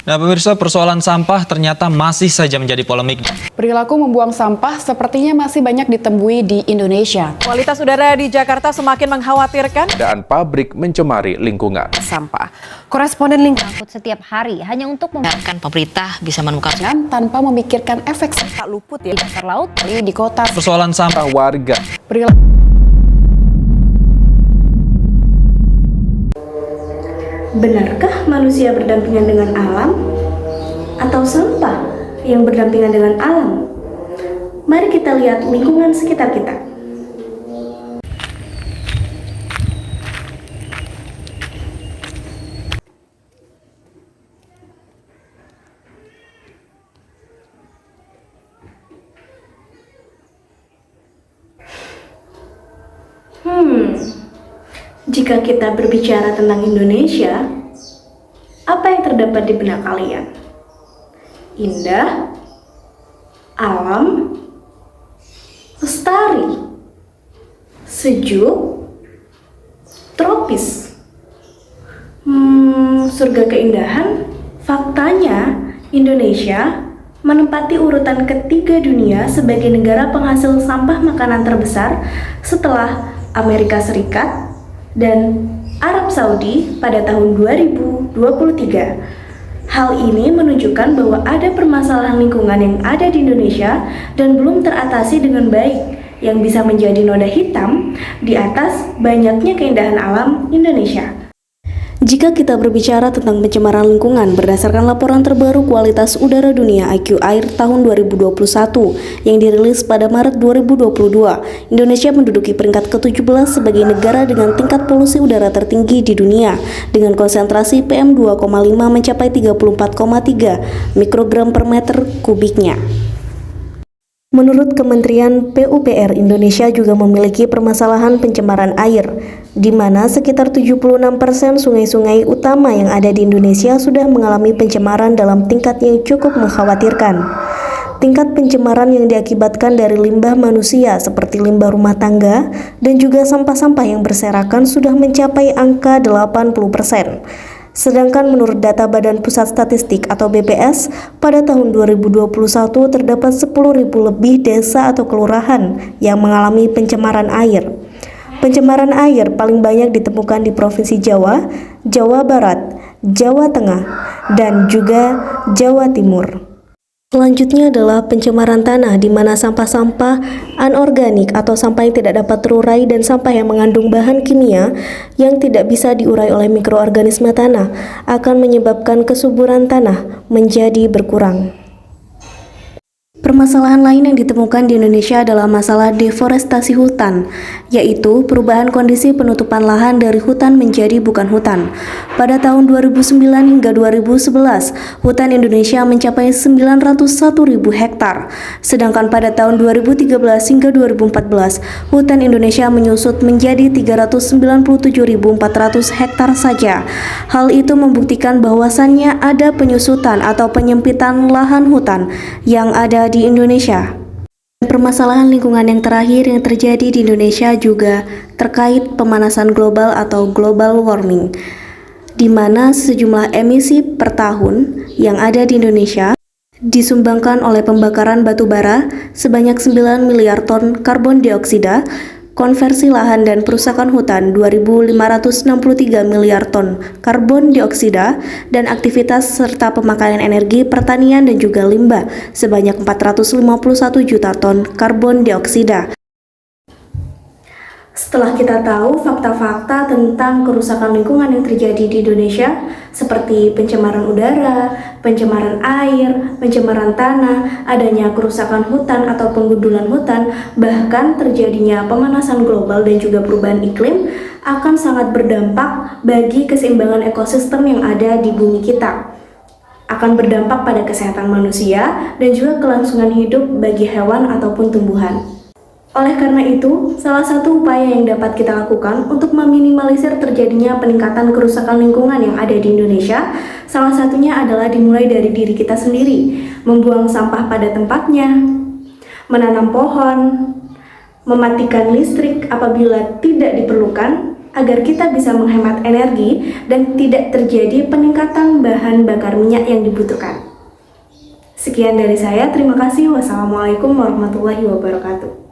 Nah, pemirsa, persoalan sampah ternyata masih saja menjadi polemik. Perilaku membuang sampah sepertinya masih banyak ditemui di Indonesia. Kualitas udara di Jakarta semakin mengkhawatirkan. Dan pabrik mencemari lingkungan. Sampah. Koresponden angkut setiap hari hanya untuk membenarkan pemerintah bisa menemukan tanpa memikirkan efek tak luput ya di dasar laut di kota. Persoalan sampah Warga. Benarkah manusia berdampingan dengan alam atau sampah yang berdampingan dengan alam? Mari kita lihat lingkungan sekitar kita. Jika kita berbicara tentang Indonesia, apa yang terdapat di benak kalian? Indah, alam, lestari, sejuk, tropis. Surga keindahan. Faktanya, Indonesia menempati urutan ketiga dunia sebagai negara penghasil sampah makanan terbesar setelah Amerika Serikat dan Arab Saudi pada tahun 2023. Hal ini menunjukkan bahwa ada permasalahan lingkungan yang ada di Indonesia dan belum teratasi dengan baik, yang bisa menjadi noda hitam di atas banyaknya keindahan alam Indonesia. Jika kita berbicara tentang pencemaran lingkungan berdasarkan laporan terbaru kualitas udara dunia IQ Air tahun 2021 yang dirilis pada Maret 2022, Indonesia menduduki peringkat ke-17 sebagai negara dengan tingkat polusi udara tertinggi di dunia dengan konsentrasi PM2,5 mencapai 34,3 mikrogram per meter kubiknya. Menurut Kementerian PUPR, Indonesia juga memiliki permasalahan pencemaran air, di mana sekitar 76% sungai-sungai utama yang ada di Indonesia sudah mengalami pencemaran dalam tingkat yang cukup mengkhawatirkan. Tingkat pencemaran yang diakibatkan dari limbah manusia seperti limbah rumah tangga dan juga sampah-sampah yang berserakan sudah mencapai angka 80%. Sedangkan menurut data Badan Pusat Statistik atau BPS, pada tahun 2021 terdapat 10.000 lebih desa atau kelurahan yang mengalami pencemaran air. Pencemaran air paling banyak ditemukan di Provinsi Jawa, Jawa Barat, Jawa Tengah, dan juga Jawa Timur. Selanjutnya adalah pencemaran tanah, di mana sampah-sampah anorganik atau sampah yang tidak dapat terurai dan sampah yang mengandung bahan kimia yang tidak bisa diurai oleh mikroorganisme tanah akan menyebabkan kesuburan tanah menjadi berkurang. Permasalahan lain yang ditemukan di Indonesia adalah masalah deforestasi hutan, yaitu perubahan kondisi penutupan lahan dari hutan menjadi bukan hutan. Pada tahun 2009 hingga 2011, hutan Indonesia mencapai 901.000 hektar, sedangkan pada tahun 2013 hingga 2014, hutan Indonesia menyusut menjadi 397.400 hektar saja. Hal itu membuktikan bahwasannya ada penyusutan atau penyempitan lahan hutan yang ada di Indonesia. Permasalahan lingkungan yang terakhir yang terjadi di Indonesia juga terkait pemanasan global atau global warming, di mana sejumlah emisi per tahun yang ada di Indonesia disumbangkan oleh pembakaran batu bara sebanyak 9 miliar ton karbon dioksida, konversi lahan dan perusakan hutan 2.563 miliar ton karbon dioksida, dan aktivitas serta pemakaian energi pertanian dan juga limbah sebanyak 451 juta ton karbon dioksida. Setelah kita tahu fakta-fakta tentang kerusakan lingkungan yang terjadi di Indonesia, seperti pencemaran udara, pencemaran air, pencemaran tanah, adanya kerusakan hutan atau penggundulan hutan, bahkan terjadinya pemanasan global dan juga perubahan iklim, akan sangat berdampak bagi keseimbangan ekosistem yang ada di bumi kita. Akan berdampak pada kesehatan manusia dan juga kelangsungan hidup bagi hewan ataupun tumbuhan. Oleh karena itu, salah satu upaya yang dapat kita lakukan untuk meminimalisir terjadinya peningkatan kerusakan lingkungan yang ada di Indonesia, salah satunya adalah dimulai dari diri kita sendiri, membuang sampah pada tempatnya, menanam pohon, mematikan listrik apabila tidak diperlukan, agar kita bisa menghemat energi dan tidak terjadi peningkatan bahan bakar minyak yang dibutuhkan. Sekian dari saya, terima kasih. Wassalamualaikum warahmatullahi wabarakatuh.